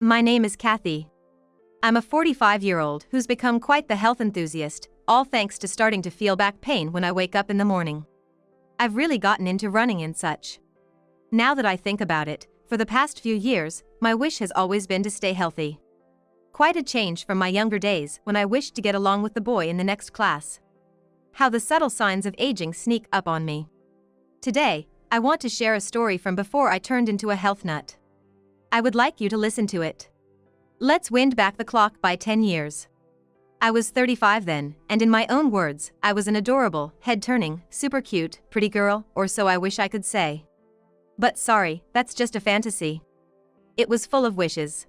My name is Kathy. I'm a 45-year-old who's become quite the health enthusiast, all thanks to starting to feel back pain when I wake up in the morning. I've really gotten into running and such. Now that I think about it, for the past few years, my wish has always been to stay healthy. Quite a change from my younger days when I wished to get along with the boy in the next class. How the subtle signs of aging sneak up on me. Today, I want to share a story from before I turned into a health nut. I would like you to listen to it. Let's wind back the clock by 10 years. I was 35 then, and in my own words, I was an adorable, head-turning, super cute, pretty girl, or so I wish I could say. But sorry, that's just a fantasy. It was full of wishes.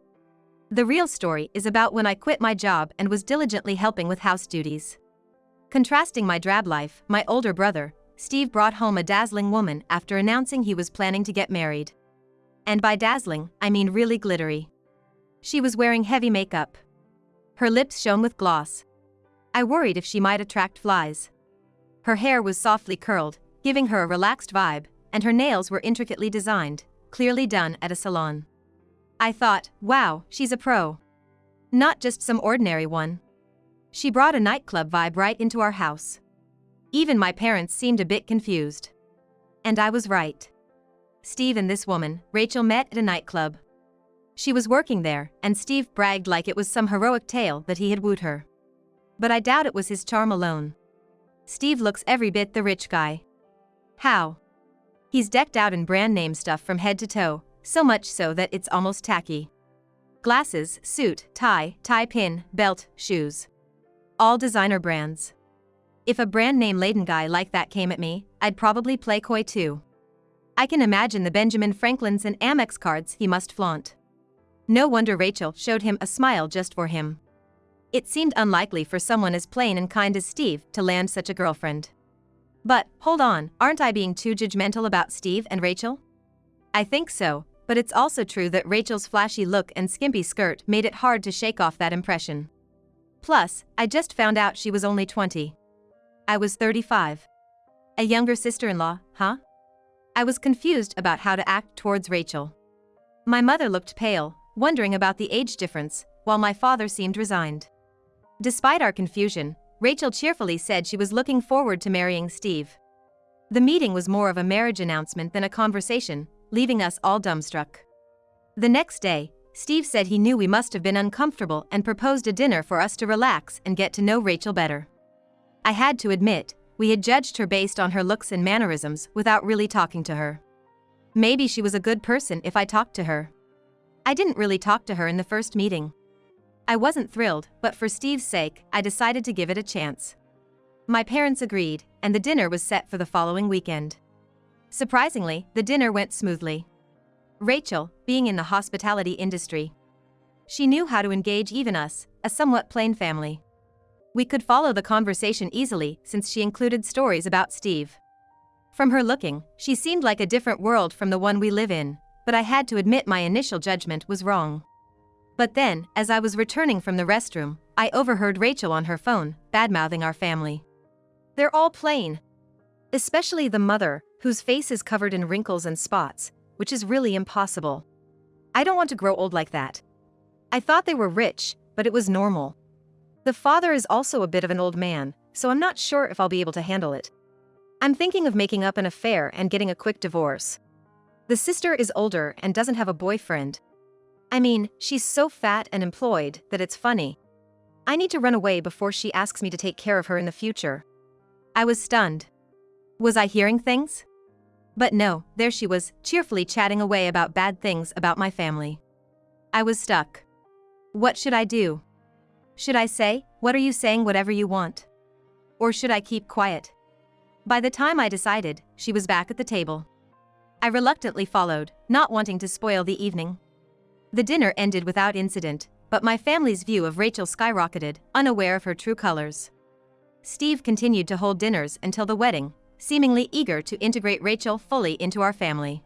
The real story is about when I quit my job and was diligently helping with house duties. Contrasting my drab life, my older brother, Steve, brought home a dazzling woman after announcing he was planning to get married. And by dazzling, I mean really glittery. She was wearing heavy makeup. Her lips shone with gloss. I worried if she might attract flies. Her hair was softly curled, giving her a relaxed vibe, and her nails were intricately designed, clearly done at a salon. I thought, wow, she's a pro. Not just some ordinary one. She brought a nightclub vibe right into our house. Even my parents seemed a bit confused. And I was right. Steve and this woman, Rachel, met at a nightclub. She was working there, and Steve bragged like it was some heroic tale that he had wooed her. But I doubt it was his charm alone. Steve looks every bit the rich guy. How? He's decked out in brand name stuff from head to toe, so much so that it's almost tacky. Glasses, suit, tie pin, belt, shoes. All designer brands. If a brand name laden guy like that came at me, I'd probably play coy too. I can imagine the Benjamin Franklins and Amex cards he must flaunt. No wonder Rachel showed him a smile just for him. It seemed unlikely for someone as plain and kind as Steve to land such a girlfriend. But, hold on, aren't I being too judgmental about Steve and Rachel? I think so, but it's also true that Rachel's flashy look and skimpy skirt made it hard to shake off that impression. Plus, I just found out she was only 20. I was 35. A younger sister-in-law, huh? I was confused about how to act towards Rachel. My mother looked pale, wondering about the age difference, while my father seemed resigned. Despite our confusion, Rachel cheerfully said she was looking forward to marrying Steve. The meeting was more of a marriage announcement than a conversation, leaving us all dumbstruck. The next day, Steve said he knew we must have been uncomfortable and proposed a dinner for us to relax and get to know Rachel better. I had to admit, we had judged her based on her looks and mannerisms without really talking to her. Maybe she was a good person if I talked to her. I didn't really talk to her in the first meeting. I wasn't thrilled, but for Steve's sake, I decided to give it a chance. My parents agreed, and the dinner was set for the following weekend. Surprisingly, the dinner went smoothly. Rachel, being in the hospitality industry, she knew how to engage even us, a somewhat plain family. We could follow the conversation easily since she included stories about Steve. From her looking, she seemed like a different world from the one we live in, but I had to admit my initial judgment was wrong. But then, as I was returning from the restroom, I overheard Rachel on her phone, badmouthing our family. They're all plain. Especially the mother, whose face is covered in wrinkles and spots, which is really impossible. I don't want to grow old like that. I thought they were rich, but it was normal. The father is also a bit of an old man, so I'm not sure if I'll be able to handle it. I'm thinking of making up an affair and getting a quick divorce. The sister is older and doesn't have a boyfriend. I mean, she's so fat and employed that it's funny. I need to run away before she asks me to take care of her in the future. I was stunned. Was I hearing things? But no, there she was, cheerfully chatting away about bad things about my family. I was stuck. What should I do? Should I say, "What are you saying, whatever you want?" Or should I keep quiet? By the time I decided, she was back at the table. I reluctantly followed, not wanting to spoil the evening. The dinner ended without incident, but my family's view of Rachel skyrocketed, unaware of her true colors. Steve continued to hold dinners until the wedding, seemingly eager to integrate Rachel fully into our family.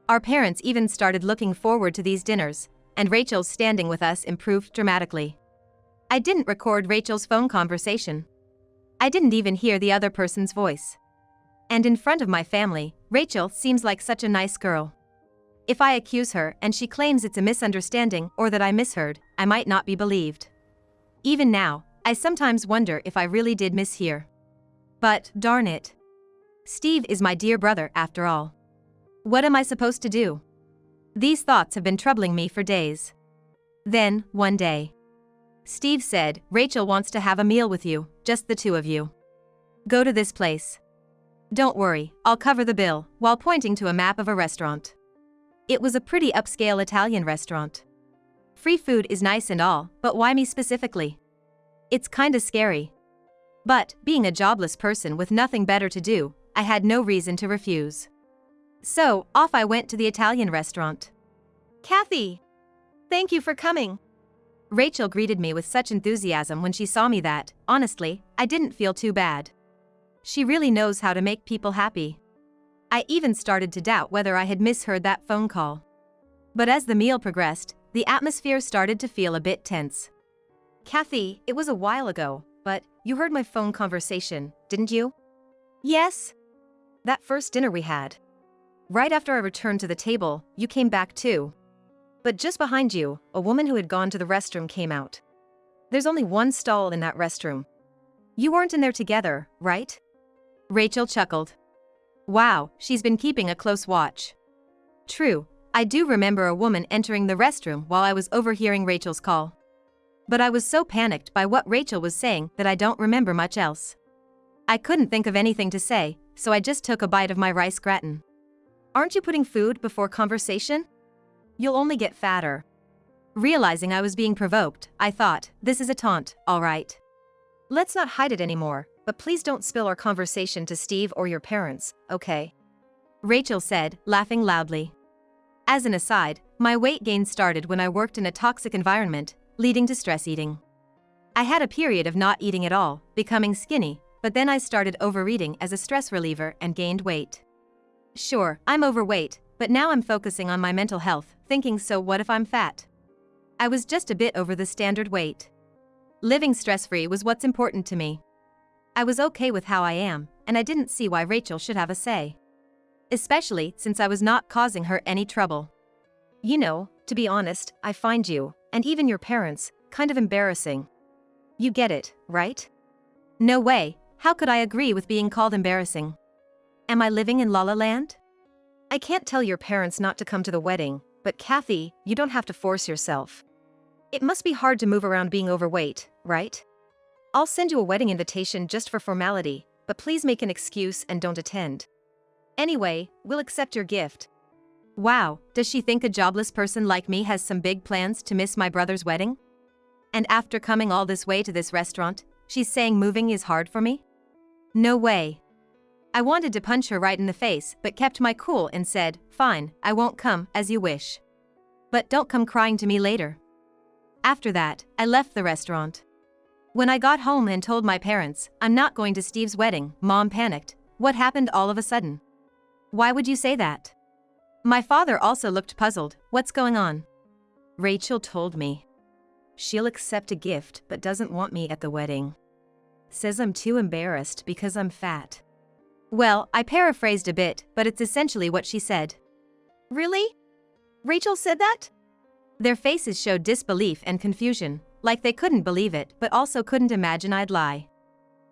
Our parents even started looking forward to these dinners, and Rachel's standing with us improved dramatically. I didn't record Rachel's phone conversation. I didn't even hear the other person's voice. And in front of my family, Rachel seems like such a nice girl. If I accuse her and she claims it's a misunderstanding or that I misheard, I might not be believed. Even now, I sometimes wonder if I really did mishear. But, darn it. Steve is my dear brother after all. What am I supposed to do? These thoughts have been troubling me for days. Then, one day, Steve said, Rachel wants to have a meal with you, just the two of you. Go to this place. Don't worry, I'll cover the bill, while pointing to a map of a restaurant. It was a pretty upscale Italian restaurant. Free food is nice and all, but why me specifically? It's kinda scary. But, being a jobless person with nothing better to do, I had no reason to refuse. So, off I went to the Italian restaurant. Kathy! Thank you for coming. Rachel greeted me with such enthusiasm when she saw me that, honestly, I didn't feel too bad. She really knows how to make people happy. I even started to doubt whether I had misheard that phone call. But as the meal progressed, the atmosphere started to feel a bit tense. Kathy, it was a while ago, but you heard my phone conversation, didn't you? Yes. That first dinner we had. Right after I returned to the table, you came back too. But just behind you, a woman who had gone to the restroom came out. There's only one stall in that restroom. You weren't in there together, right? Rachel chuckled. Wow, she's been keeping a close watch. True, I do remember a woman entering the restroom while I was overhearing Rachel's call. But I was so panicked by what Rachel was saying that I don't remember much else. I couldn't think of anything to say, so I just took a bite of my rice gratin. Aren't you putting food before conversation? You'll only get fatter. Realizing I was being provoked, I thought, this is a taunt, all right. Let's not hide it anymore, but please don't spill our conversation to Steve or your parents, okay? Rachel said, laughing loudly. As an aside, my weight gain started when I worked in a toxic environment, leading to stress eating. I had a period of not eating at all, becoming skinny, but then I started overeating as a stress reliever and gained weight. Sure, I'm overweight, but now I'm focusing on my mental health, thinking so what if I'm fat? I was just a bit over the standard weight. Living stress-free was what's important to me. I was okay with how I am, and I didn't see why Rachel should have a say. Especially since I was not causing her any trouble. You know, to be honest, I find you, and even your parents, kind of embarrassing. You get it, right? No way, how could I agree with being called embarrassing? Am I living in La La Land? I can't tell your parents not to come to the wedding, but Kathy, you don't have to force yourself. It must be hard to move around being overweight, right? I'll send you a wedding invitation just for formality, but please make an excuse and don't attend. Anyway, we'll accept your gift. Wow, does she think a jobless person like me has some big plans to miss my brother's wedding? And after coming all this way to this restaurant, she's saying moving is hard for me? No way. I wanted to punch her right in the face, but kept my cool and said, fine, I won't come, as you wish. But don't come crying to me later. After that, I left the restaurant. When I got home and told my parents, I'm not going to Steve's wedding, Mom panicked. What happened all of a sudden? Why would you say that? My father also looked puzzled. What's going on? Rachel told me. She'll accept a gift but doesn't want me at the wedding. Says I'm too embarrassed because I'm fat. Well, I paraphrased a bit, but it's essentially what she said. Really? Rachel said that? Their faces showed disbelief and confusion, like they couldn't believe it but also couldn't imagine I'd lie.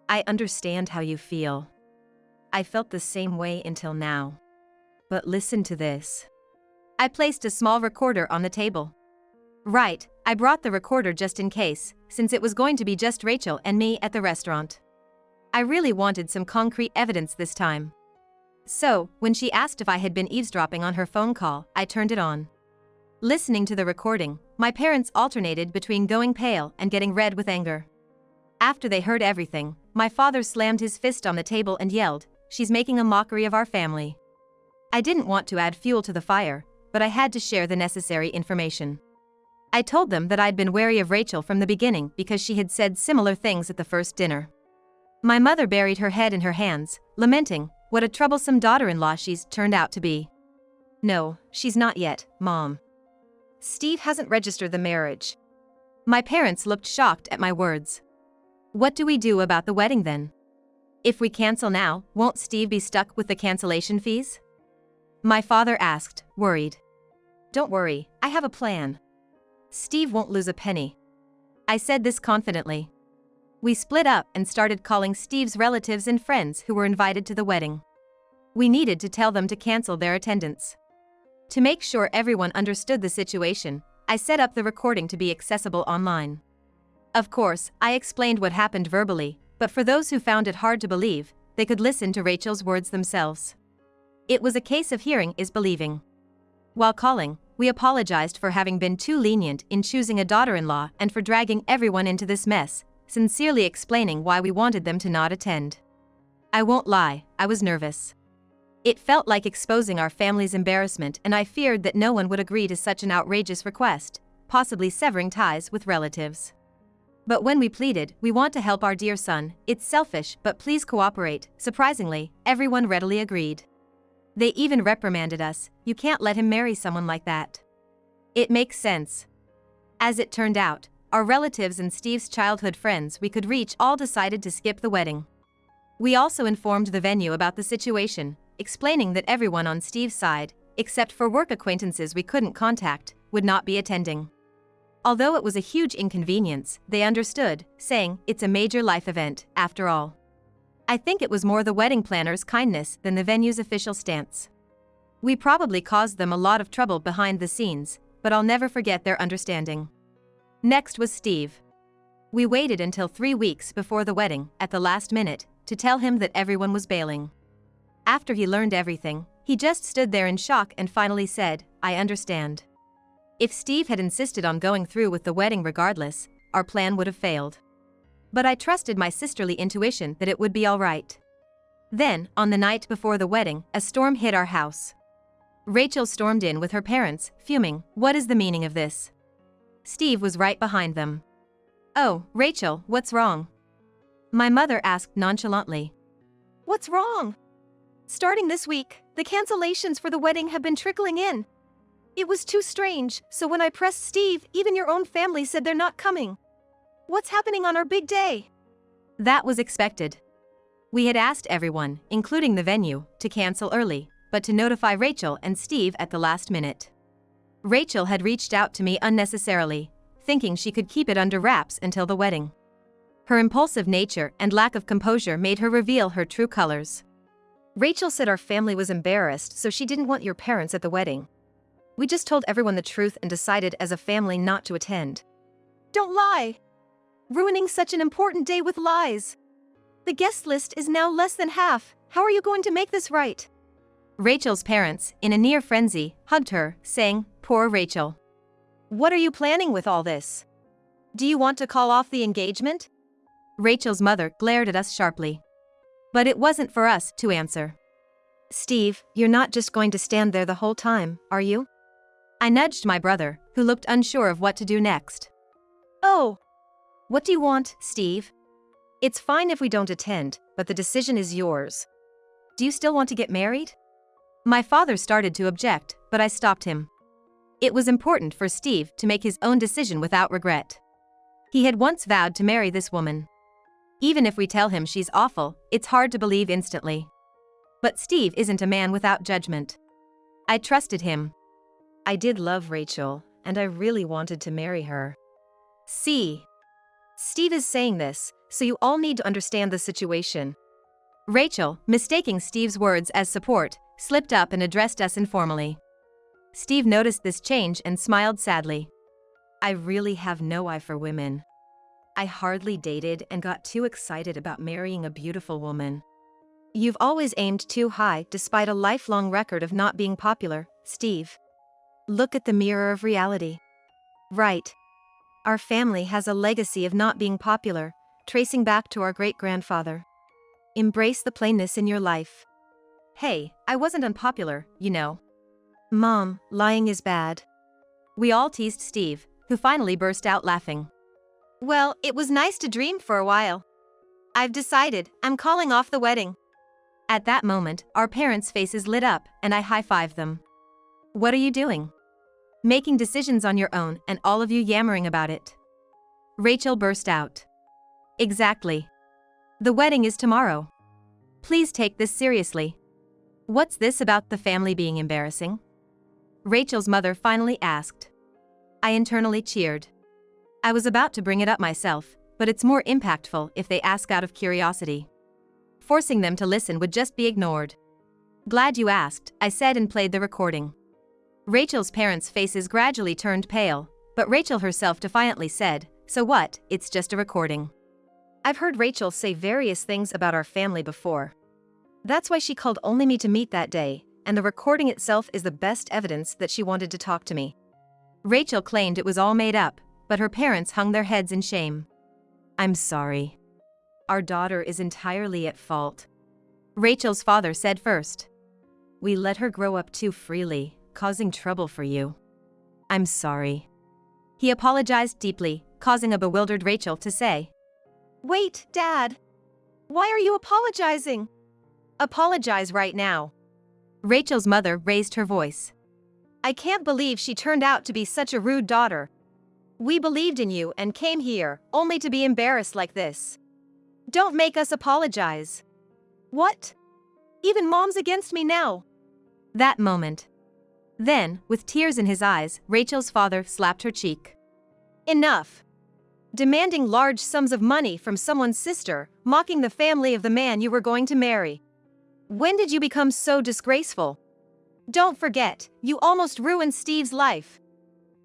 I understand how you feel. I felt the same way until now. But listen to this. I placed a small recorder on the table. Right, I brought the recorder just in case, since it was going to be just Rachel and me at the restaurant. I really wanted some concrete evidence this time. So, when she asked if I had been eavesdropping on her phone call, I turned it on. Listening to the recording, my parents alternated between going pale and getting red with anger. After they heard everything, my father slammed his fist on the table and yelled, "She's making a mockery of our family." I didn't want to add fuel to the fire, but I had to share the necessary information. I told them that I'd been wary of Rachel from the beginning because she had said similar things at the first dinner. My mother buried her head in her hands, lamenting, what a troublesome daughter-in-law she's turned out to be. No, she's not yet, Mom. Steve hasn't registered the marriage. My parents looked shocked at my words. What do we do about the wedding then? If we cancel now, won't Steve be stuck with the cancellation fees? My father asked, worried. Don't worry, I have a plan. Steve won't lose a penny. I said this confidently. We split up and started calling Steve's relatives and friends who were invited to the wedding. We needed to tell them to cancel their attendance. To make sure everyone understood the situation, I set up the recording to be accessible online. Of course, I explained what happened verbally, but for those who found it hard to believe, they could listen to Rachel's words themselves. It was a case of hearing is believing. While calling, we apologized for having been too lenient in choosing a daughter-in-law and for dragging everyone into this mess, sincerely explaining why we wanted them to not attend. I won't lie, I was nervous. It felt like exposing our family's embarrassment, and I feared that no one would agree to such an outrageous request, possibly severing ties with relatives. But when we pleaded, "We want to help our dear son, it's selfish, but please cooperate," surprisingly, everyone readily agreed. They even reprimanded us, "You can't let him marry someone like that." It makes sense. As it turned out, our relatives and Steve's childhood friends we could reach all decided to skip the wedding. We also informed the venue about the situation, explaining that everyone on Steve's side, except for work acquaintances we couldn't contact, would not be attending. Although it was a huge inconvenience, they understood, saying, "It's a major life event, after all." I think it was more the wedding planner's kindness than the venue's official stance. We probably caused them a lot of trouble behind the scenes, but I'll never forget their understanding. Next was Steve. We waited until 3 weeks before the wedding, at the last minute, to tell him that everyone was bailing. After he learned everything, he just stood there in shock and finally said, "I understand." If Steve had insisted on going through with the wedding regardless, our plan would have failed. But I trusted my sisterly intuition that it would be all right. Then, on the night before the wedding, a storm hit our house. Rachel stormed in with her parents, fuming, "What is the meaning of this?" Steve was right behind them. "Oh, Rachel, what's wrong?" My mother asked nonchalantly. "What's wrong? Starting this week, the cancellations for the wedding have been trickling in. It was too strange, so when I pressed Steve, even your own family said they're not coming. What's happening on our big day?" That was expected. We had asked everyone, including the venue, to cancel early, but to notify Rachel and Steve at the last minute. Rachel had reached out to me unnecessarily, thinking she could keep it under wraps until the wedding. Her impulsive nature and lack of composure made her reveal her true colors. "Rachel said our family was embarrassed, so she didn't want your parents at the wedding. We just told everyone the truth and decided as a family not to attend." "Don't lie! Ruining such an important day with lies. The guest list is now less than half. How are you going to make this right?" Rachel's parents, in a near frenzy, hugged her, saying, "Poor Rachel. "What are you planning with all this? Do you want to call off the engagement?" Rachel's mother glared at us sharply. But it wasn't for us to answer. "Steve, you're not just going to stand there the whole time, are you?" I nudged my brother, who looked unsure of what to do next. "Oh. What do you want, Steve? It's fine if we don't attend, but the decision is yours. Do you still want to get married?" My father started to object, but I stopped him. It was important for Steve to make his own decision without regret. He had once vowed to marry this woman. Even if we tell him she's awful, it's hard to believe instantly. But Steve isn't a man without judgment. I trusted him. "I did love Rachel, and I really wanted to marry her. See? Steve is saying this, so you all need to understand the situation." Rachel, mistaking Steve's words as support, slipped up and addressed us informally. Steve noticed this change and smiled sadly. "I really have no eye for women. I hardly dated and got too excited about marrying a beautiful woman. You've always aimed too high despite a lifelong record of not being popular, Steve. Look at the mirror of reality. Right. Our family has a legacy of not being popular, tracing back to our great-grandfather. Embrace the plainness in your life." "Hey, I wasn't unpopular, you know." "Mom, lying is bad." We all teased Steve, who finally burst out laughing. "Well, it was nice to dream for a while. I've decided, I'm calling off the wedding." At that moment, our parents' faces lit up, and I high-fived them. "What are you doing? Making decisions on your own and all of you yammering about it." Rachel burst out. "Exactly. The wedding is tomorrow. Please take this seriously. What's this about the family being embarrassing?" Rachel's mother finally asked. I internally cheered. I was about to bring it up myself, but it's more impactful if they ask out of curiosity. Forcing them to listen would just be ignored. Glad you asked, I said and played the recording. Rachel's parents' faces gradually turned pale, but Rachel herself defiantly said, so what, it's just a recording. I've heard Rachel say various things about our family before. That's why she called only me to meet that day, and the recording itself is the best evidence that she wanted to talk to me. Rachel claimed it was all made up, but her parents hung their heads in shame. I'm sorry. Our daughter is entirely at fault. Rachel's father said first. We let her grow up too freely, causing trouble for you. I'm sorry. He apologized deeply, causing a bewildered Rachel to say, Wait, Dad. Why are you apologizing? Apologize right now. Rachel's mother raised her voice. I can't believe she turned out to be such a rude daughter. We believed in you and came here, only to be embarrassed like this. Don't make us apologize. What? Even Mom's against me now. That moment. Then, with tears in his eyes, Rachel's father slapped her cheek. Enough. Demanding large sums of money from someone's sister, mocking the family of the man you were going to marry. When did you become so disgraceful? Don't forget, you almost ruined Steve's life.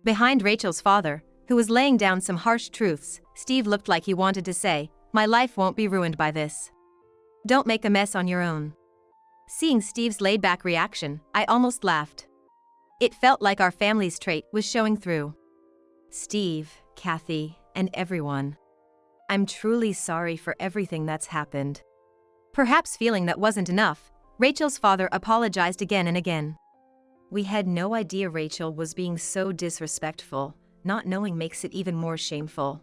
Behind Rachel's father, who was laying down some harsh truths, Steve looked like he wanted to say, my life won't be ruined by this. Don't make a mess on your own. Seeing Steve's laid-back reaction, I almost laughed. It felt like our family's trait was showing through. Steve, Kathy, and everyone. I'm truly sorry for everything that's happened. Perhaps feeling that wasn't enough, Rachel's father apologized again and again. We had no idea Rachel was being so disrespectful. Not knowing makes it even more shameful.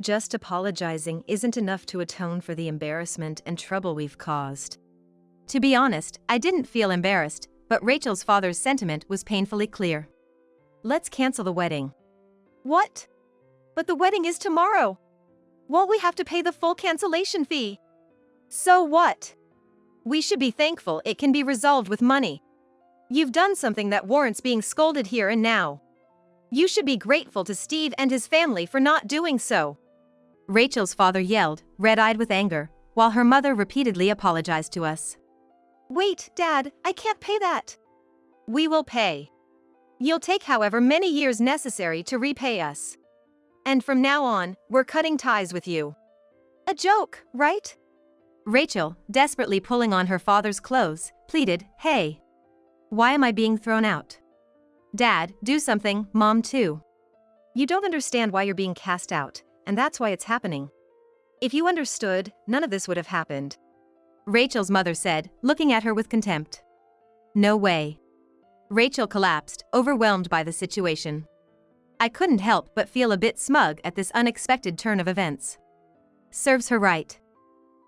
Just apologizing isn't enough to atone for the embarrassment and trouble we've caused. To be honest, I didn't feel embarrassed, but Rachel's father's sentiment was painfully clear. Let's cancel the wedding. What? But the wedding is tomorrow. Won't we have to pay the full cancellation fee? So what? We should be thankful it can be resolved with money. You've done something that warrants being scolded here and now. You should be grateful to Steve and his family for not doing so. Rachel's father yelled, red-eyed with anger, while her mother repeatedly apologized to us. Wait, Dad, I can't pay that. We will pay. You'll take however many years necessary to repay us. And from now on, we're cutting ties with you. A joke, right? Rachel, desperately pulling on her father's clothes, pleaded, Hey. Why am I being thrown out? Dad, do something, Mom too. You don't understand why you're being cast out, and that's why it's happening. If you understood, none of this would have happened. Rachel's mother said, looking at her with contempt. No way. Rachel collapsed, overwhelmed by the situation. I couldn't help but feel a bit smug at this unexpected turn of events. Serves her right.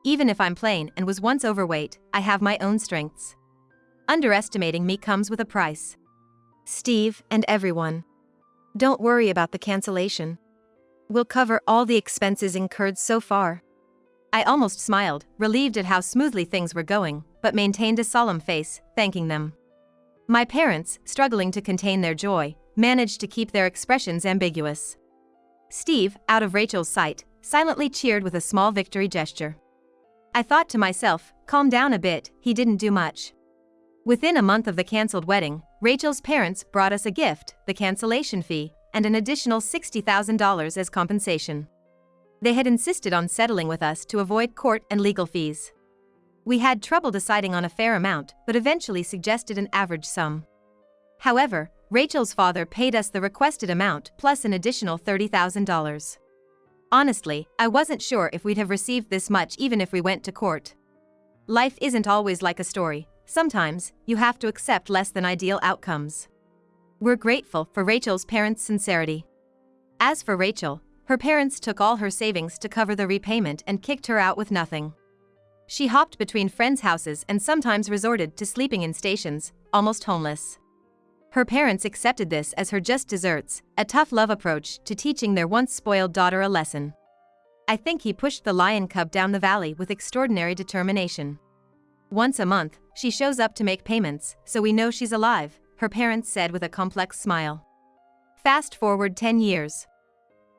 Even if I'm plain and was once overweight, I have my own strengths. Underestimating me comes with a price. Steve and everyone. Don't worry about the cancellation. We'll cover all the expenses incurred so far. I almost smiled, relieved at how smoothly things were going, but maintained a solemn face, thanking them. My parents, struggling to contain their joy, managed to keep their expressions ambiguous. Steve, out of Rachel's sight, silently cheered with a small victory gesture. I thought to myself, calm down a bit, he didn't do much. Within a month of the cancelled wedding, Rachel's parents brought us a gift, the cancellation fee, and an additional $60,000 as compensation. They had insisted on settling with us to avoid court and legal fees. We had trouble deciding on a fair amount, but eventually suggested an average sum. However, Rachel's father paid us the requested amount plus an additional $30,000. Honestly, I wasn't sure if we'd have received this much even if we went to court. Life isn't always like a story. Sometimes, you have to accept less than ideal outcomes. We're grateful for Rachel's parents' sincerity. As for Rachel, her parents took all her savings to cover the repayment and kicked her out with nothing. She hopped between friends' houses and sometimes resorted to sleeping in stations, almost homeless. Her parents accepted this as her just desserts, a tough love approach to teaching their once spoiled daughter a lesson. I think he pushed the lion cub down the valley with extraordinary determination. Once a month, she shows up to make payments, so we know she's alive, her parents said with a complex smile. Fast forward 10 years.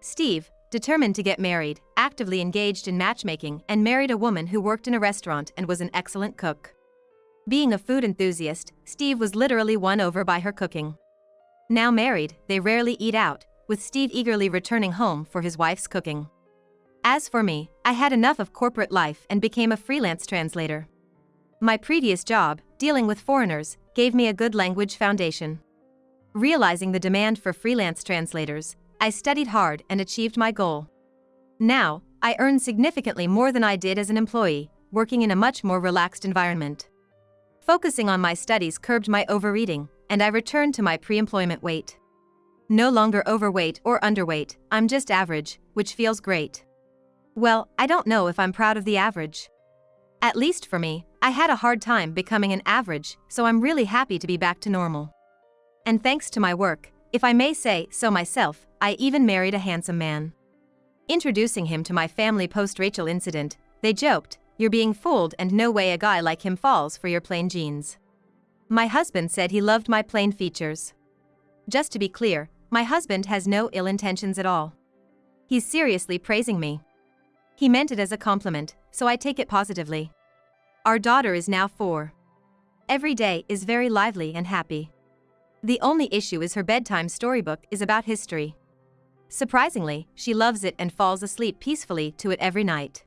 Steve, determined to get married, actively engaged in matchmaking and married a woman who worked in a restaurant and was an excellent cook. Being a food enthusiast, Steve was literally won over by her cooking. Now married, they rarely eat out, with Steve eagerly returning home for his wife's cooking. As for me, I had enough of corporate life and became a freelance translator. My previous job, dealing with foreigners, gave me a good language foundation. Realizing the demand for freelance translators, I studied hard and achieved my goal. Now, I earn significantly more than I did as an employee, working in a much more relaxed environment. Focusing on my studies curbed my overeating, and I returned to my pre-employment weight. No longer overweight or underweight, I'm just average, which feels great. Well, I don't know if I'm proud of the average. At least for me, I had a hard time becoming an average, so I'm really happy to be back to normal. And thanks to my work, if I may say so myself, I even married a handsome man. Introducing him to my family post-Rachel incident, they joked, "You're being fooled and no way a guy like him falls for your plain jeans." My husband said he loved my plain features. Just to be clear, my husband has no ill intentions at all. He's seriously praising me. He meant it as a compliment, so I take it positively. Our daughter is now 4. Every day is very lively and happy. The only issue is her bedtime storybook is about history. Surprisingly, she loves it and falls asleep peacefully to it every night.